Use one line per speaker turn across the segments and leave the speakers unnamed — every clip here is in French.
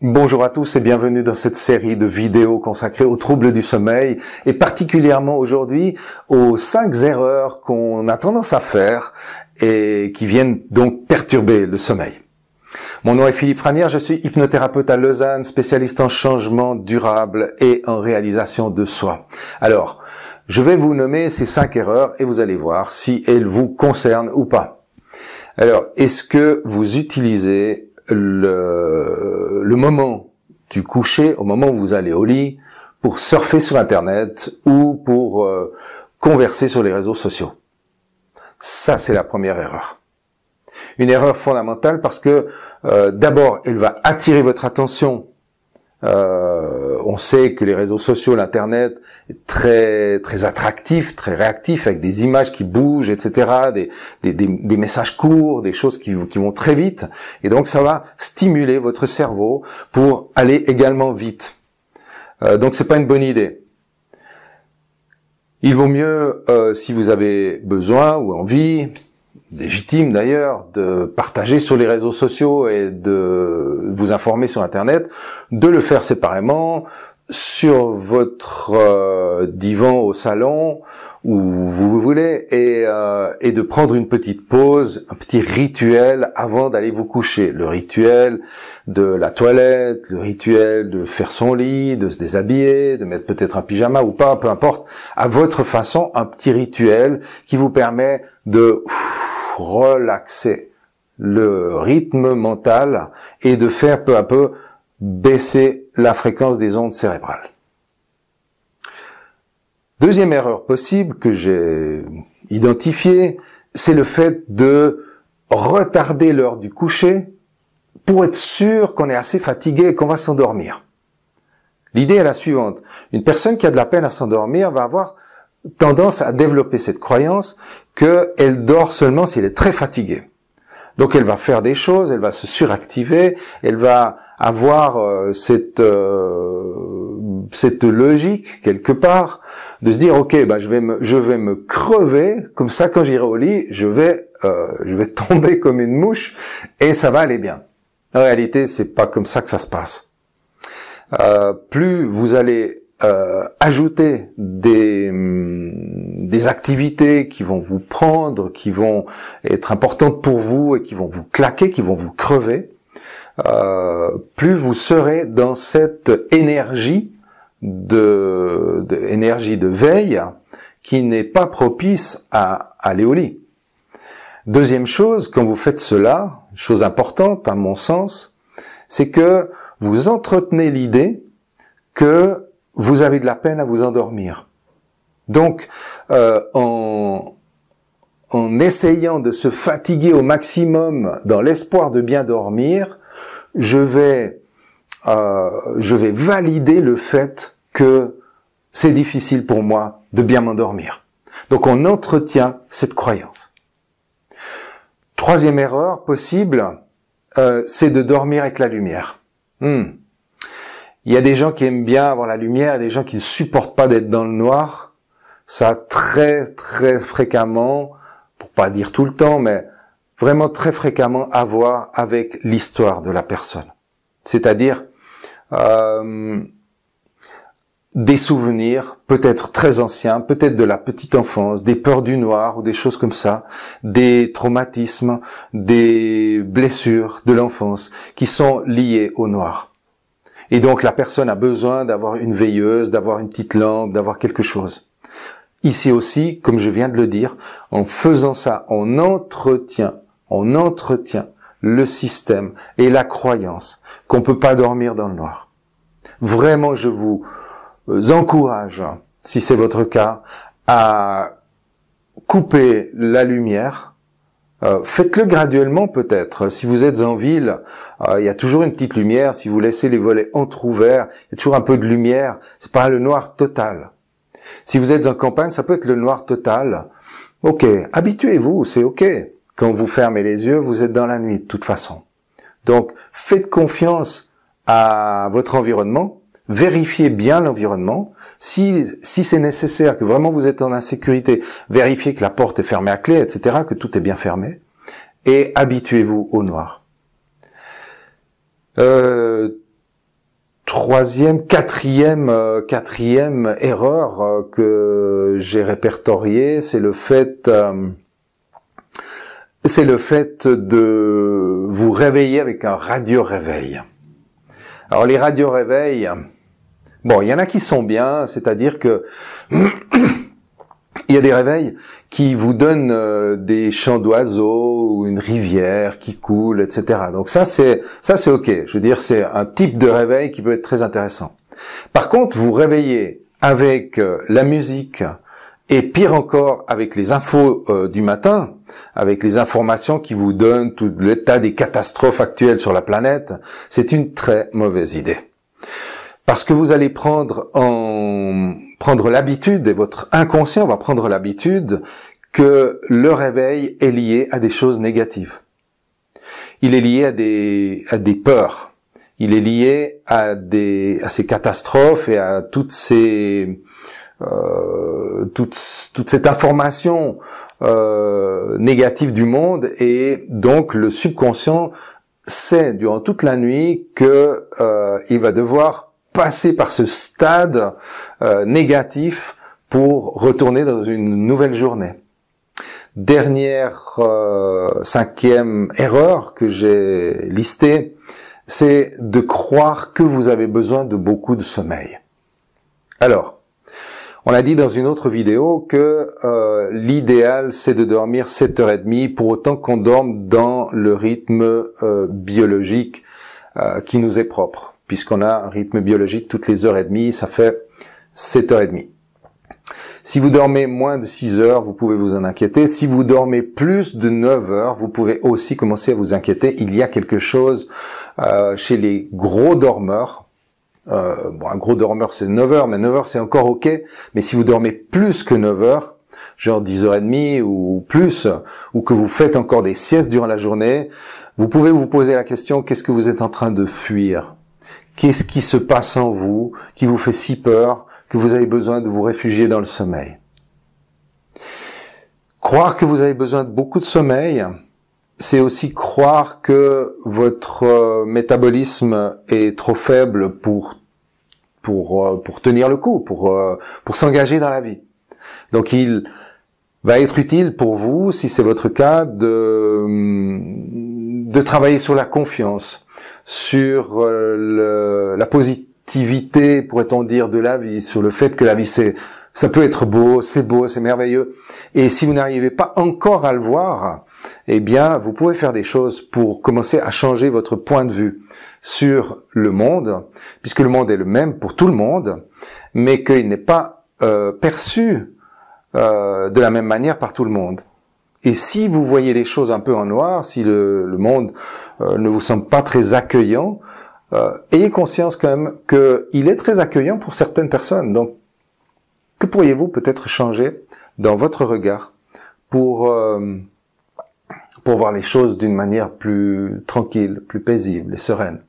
Bonjour à tous et bienvenue dans cette série de vidéos consacrées aux troubles du sommeil et particulièrement aujourd'hui aux 5 erreurs qu'on a tendance à faire et qui viennent donc perturber le sommeil. Mon nom est Philippe Franière, je suis hypnothérapeute à Lausanne, spécialiste en changement durable et en réalisation de soi. Alors, je vais vous nommer ces 5 erreurs et vous allez voir si elles vous concernent ou pas. Alors, est-ce que vous utilisez le moment du coucher, au moment où vous allez au lit, pour surfer sur Internet ou pour converser sur les réseaux sociaux? Ça, c'est la première erreur. Une erreur fondamentale parce que d'abord, elle va attirer votre attention. On sait que les réseaux sociaux, l'Internet est très attractif, très réactif, avec des images qui bougent, etc., des messages courts, des choses qui vont très vite, et donc ça va stimuler votre cerveau pour aller également vite. Donc c'est pas une bonne idée. Il vaut mieux, si vous avez besoin ou envie, légitime d'ailleurs, de partager sur les réseaux sociaux et de vous informer sur Internet, de le faire séparément, sur votre divan au salon, où vous voulez, et de prendre une petite pause, un petit rituel avant d'aller vous coucher. Le rituel de la toilette, le rituel de faire son lit, de se déshabiller, de mettre peut-être un pyjama ou pas, peu importe, à votre façon, un petit rituel qui vous permet de relaxer le rythme mental et de faire peu à peu baisser la fréquence des ondes cérébrales. Deuxième erreur possible que j'ai identifiée, c'est le fait de retarder l'heure du coucher pour être sûr qu'on est assez fatigué et qu'on va s'endormir. L'idée est la suivante. Une personne qui a de la peine à s'endormir va avoir tendance à développer cette croyance qu'elle dort seulement si elle est très fatiguée. Donc elle va faire des choses, elle va se suractiver, elle va avoir cette logique quelque part de se dire ok, je vais me crever, comme ça quand j'irai au lit, je vais tomber comme une mouche et ça va aller bien. En réalité, c'est pas comme ça que ça se passe. Plus vous allez ajouter des activités qui vont vous prendre, qui vont être importantes pour vous et qui vont vous claquer, qui vont vous crever, plus vous serez dans cette énergie de veille qui n'est pas propice à aller au lit. Deuxième chose, quand vous faites cela, chose importante à mon sens, c'est que vous entretenez l'idée que vous avez de la peine à vous endormir. Donc, en essayant de se fatiguer au maximum dans l'espoir de bien dormir, je vais valider le fait que c'est difficile pour moi de bien m'endormir. Donc, on entretient cette croyance. Troisième erreur possible, c'est de dormir avec la lumière. Il y a des gens qui aiment bien avoir la lumière, des gens qui ne supportent pas d'être dans le noir. Ça très fréquemment, pour pas dire tout le temps, mais vraiment très fréquemment à voir avec l'histoire de la personne. C'est-à-dire des souvenirs peut-être très anciens, peut-être de la petite enfance, des peurs du noir ou des choses comme ça, des traumatismes, des blessures de l'enfance qui sont liées au noir. Et donc la personne a besoin d'avoir une veilleuse, d'avoir une petite lampe, d'avoir quelque chose. Ici aussi, comme je viens de le dire, en faisant ça, on entretient le système et la croyance qu'on peut pas dormir dans le noir. Vraiment, je vous encourage, si c'est votre cas, à couper la lumière. Faites-le graduellement peut-être. Si vous êtes en ville, il y a toujours une petite lumière. Si vous laissez les volets entr'ouverts, il y a toujours un peu de lumière. C'est pas le noir total. Si vous êtes en campagne, ça peut être le noir total. Ok, habituez-vous, c'est ok. Quand vous fermez les yeux, vous êtes dans la nuit de toute façon. Donc, faites confiance à votre environnement. Vérifiez bien l'environnement. Si c'est nécessaire, que vraiment vous êtes en insécurité, vérifiez que la porte est fermée à clé, etc., que tout est bien fermé. Et habituez-vous au noir. quatrième erreur que j'ai répertoriée, c'est le fait de vous réveiller avec un radio-réveil. Alors les radio-réveils, bon, il y en a qui sont bien, c'est-à-dire que il y a des réveils qui vous donnent des chants d'oiseaux ou une rivière qui coule, etc. Donc ça c'est ok. Je veux dire, c'est un type de réveil qui peut être très intéressant. Par contre, vous réveillez avec la musique et pire encore avec les infos du matin, avec les informations qui vous donnent tout l'état des catastrophes actuelles sur la planète, c'est une très mauvaise idée. Parce que vous allez prendre l'habitude, et votre inconscient va prendre l'habitude que le réveil est lié à des choses négatives. Il est lié à des peurs. Il est lié à ces catastrophes et à toute cette information négative du monde, et donc le subconscient sait durant toute la nuit que il va devoir passer par ce stade négatif pour retourner dans une nouvelle journée. Dernière cinquième erreur que j'ai listée, c'est de croire que vous avez besoin de beaucoup de sommeil. Alors, on a dit dans une autre vidéo que l'idéal c'est de dormir 7h30 pour autant qu'on dorme dans le rythme biologique qui nous est propre. Puisqu'on a un rythme biologique toutes les heures et demie, ça fait 7h30. Si vous dormez moins de 6 heures, vous pouvez vous en inquiéter. Si vous dormez plus de 9 heures, vous pouvez aussi commencer à vous inquiéter. Il y a quelque chose chez les gros dormeurs. Bon, un gros dormeur c'est 9 heures, mais 9 heures c'est encore ok. Mais si vous dormez plus que 9 heures, genre 10h30 ou plus, ou que vous faites encore des siestes durant la journée, vous pouvez vous poser la question, qu'est-ce que vous êtes en train de fuir ? Qu'est-ce qui se passe en vous, qui vous fait si peur, que vous avez besoin de vous réfugier dans le sommeil? Croire que vous avez besoin de beaucoup de sommeil, c'est aussi croire que votre métabolisme est trop faible pour tenir le coup, pour s'engager dans la vie. Donc il va être utile pour vous, si c'est votre cas, de travailler sur la confiance, sur la positivité, pourrait-on dire, de la vie, sur le fait que la vie ça peut être beau, c'est merveilleux. Et si vous n'arrivez pas encore à le voir, eh bien, vous pouvez faire des choses pour commencer à changer votre point de vue sur le monde, puisque le monde est le même pour tout le monde, mais qu'il n'est pas perçu de la même manière par tout le monde. Et si vous voyez les choses un peu en noir, si le monde ne vous semble pas très accueillant, ayez conscience quand même qu'il est très accueillant pour certaines personnes. Donc, que pourriez-vous peut-être changer dans votre regard pour voir les choses d'une manière plus tranquille, plus paisible et sereine?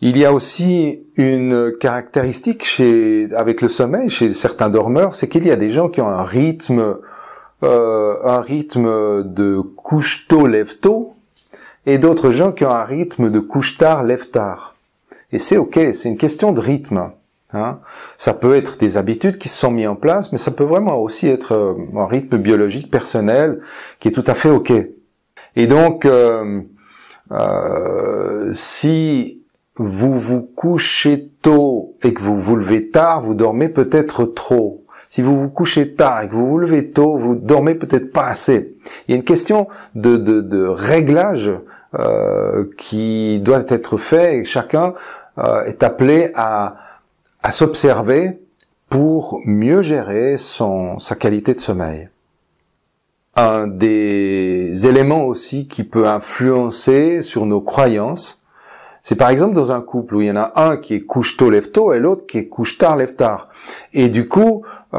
Il y a aussi une caractéristique avec le sommeil chez certains dormeurs, c'est qu'il y a des gens qui ont un rythme de couche tôt, lève tôt, et d'autres gens qui ont un rythme de couche tard, lève tard. Et c'est ok, c'est une question de rythme. Hein. Ça peut être des habitudes qui se sont mises en place, mais ça peut vraiment aussi être un rythme biologique personnel qui est tout à fait ok. Et donc, si vous vous couchez tôt et que vous vous levez tard, vous dormez peut-être trop. Si vous vous couchez tard et que vous vous levez tôt, vous dormez peut-être pas assez. Il y a une question de réglage qui doit être fait, et chacun est appelé à s'observer pour mieux gérer sa qualité de sommeil. Un des éléments aussi qui peut influencer sur nos croyances, c'est par exemple dans un couple où il y en a un qui est couche tôt, lève tôt, et l'autre qui est couche tard, lève tard. Et du coup, ils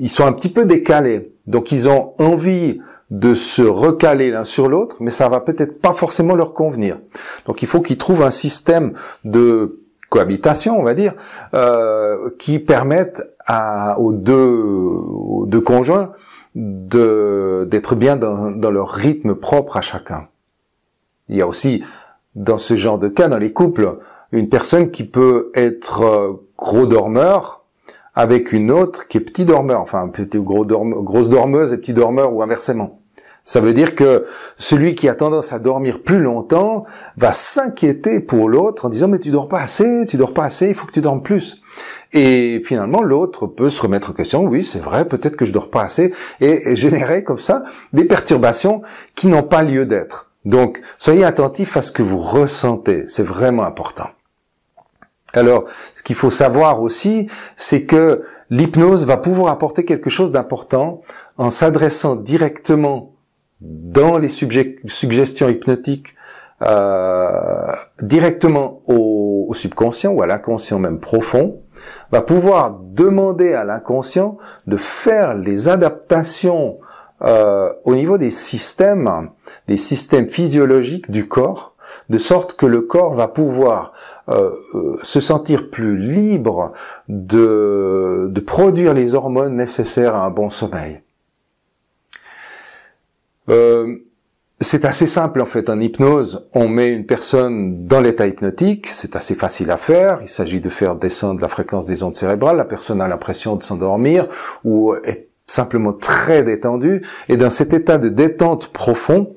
sont un petit peu décalés. Donc ils ont envie de se recaler l'un sur l'autre, mais ça va peut-être pas forcément leur convenir. Donc il faut qu'ils trouvent un système de cohabitation, on va dire, qui permette aux deux conjoints d'être bien dans leur rythme propre à chacun. Il y a aussi, dans ce genre de cas, dans les couples, une personne qui peut être gros dormeur avec une autre qui est petit dormeur, enfin grosse dormeuse et petit dormeur, ou inversement. Ça veut dire que celui qui a tendance à dormir plus longtemps va s'inquiéter pour l'autre en disant « mais tu dors pas assez, il faut que tu dormes plus ». Et finalement, l'autre peut se remettre en question « oui, c'est vrai, peut-être que je dors pas assez » et générer comme ça des perturbations qui n'ont pas lieu d'être. Donc, soyez attentifs à ce que vous ressentez, c'est vraiment important. Alors, ce qu'il faut savoir aussi, c'est que l'hypnose va pouvoir apporter quelque chose d'important en s'adressant directement dans les suggestions hypnotiques, directement au subconscient ou à l'inconscient même profond, va pouvoir demander à l'inconscient de faire les adaptations au niveau des systèmes physiologiques du corps, de sorte que le corps va pouvoir se sentir plus libre de produire les hormones nécessaires à un bon sommeil. C'est assez simple en fait. En hypnose, on met une personne dans l'état hypnotique, c'est assez facile à faire. Il s'agit de faire descendre la fréquence des ondes cérébrales. La personne a l'impression de s'endormir ou est simplement très détendue. Et dans cet état de détente profond,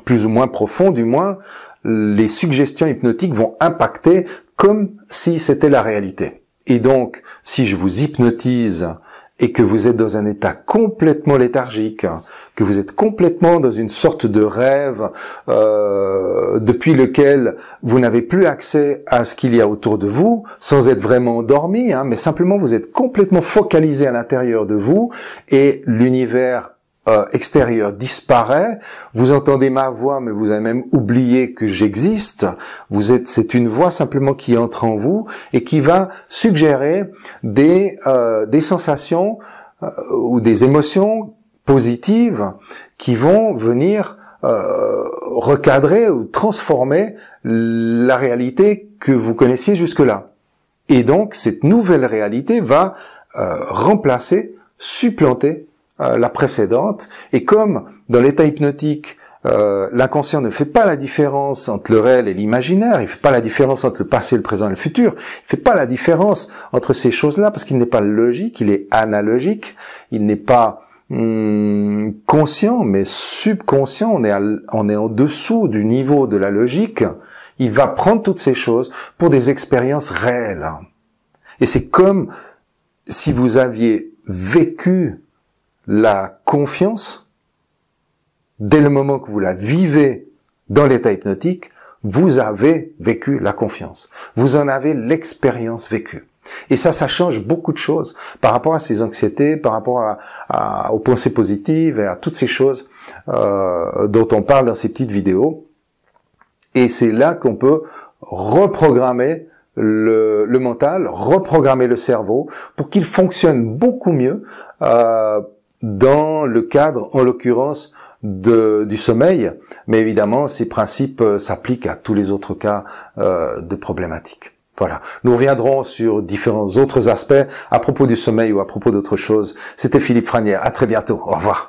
plus ou moins profond du moins, les suggestions hypnotiques vont impacter comme si c'était la réalité. Et donc, si je vous hypnotise et que vous êtes dans un état complètement léthargique, que vous êtes complètement dans une sorte de rêve depuis lequel vous n'avez plus accès à ce qu'il y a autour de vous, sans être vraiment endormi, mais simplement vous êtes complètement focalisé à l'intérieur de vous et l'univers extérieur disparaît, vous entendez ma voix, mais vous avez même oublié que j'existe. C'est une voix simplement qui entre en vous et qui va suggérer des sensations ou des émotions positives qui vont venir recadrer ou transformer la réalité que vous connaissiez jusque-là. Et donc cette nouvelle réalité va remplacer, supplanter la précédente, et comme dans l'état hypnotique, l'inconscient ne fait pas la différence entre le réel et l'imaginaire, il fait pas la différence entre le passé, le présent et le futur, il fait pas la différence entre ces choses-là parce qu'il n'est pas logique, il est analogique, il n'est pas conscient mais subconscient, on est en dessous du niveau de la logique, il va prendre toutes ces choses pour des expériences réelles. Et c'est comme si vous aviez vécu la confiance, dès le moment que vous la vivez dans l'état hypnotique, vous avez vécu la confiance. Vous en avez l'expérience vécue. Et ça change beaucoup de choses par rapport à ces anxiétés, par rapport aux pensées positives et à toutes ces choses dont on parle dans ces petites vidéos. Et c'est là qu'on peut reprogrammer le mental, reprogrammer le cerveau pour qu'il fonctionne beaucoup mieux dans le cadre, en l'occurrence, du sommeil, mais évidemment, ces principes s'appliquent à tous les autres cas de problématiques. Voilà. Nous reviendrons sur différents autres aspects à propos du sommeil ou à propos d'autres choses. C'était Philippe Franière. À très bientôt. Au revoir.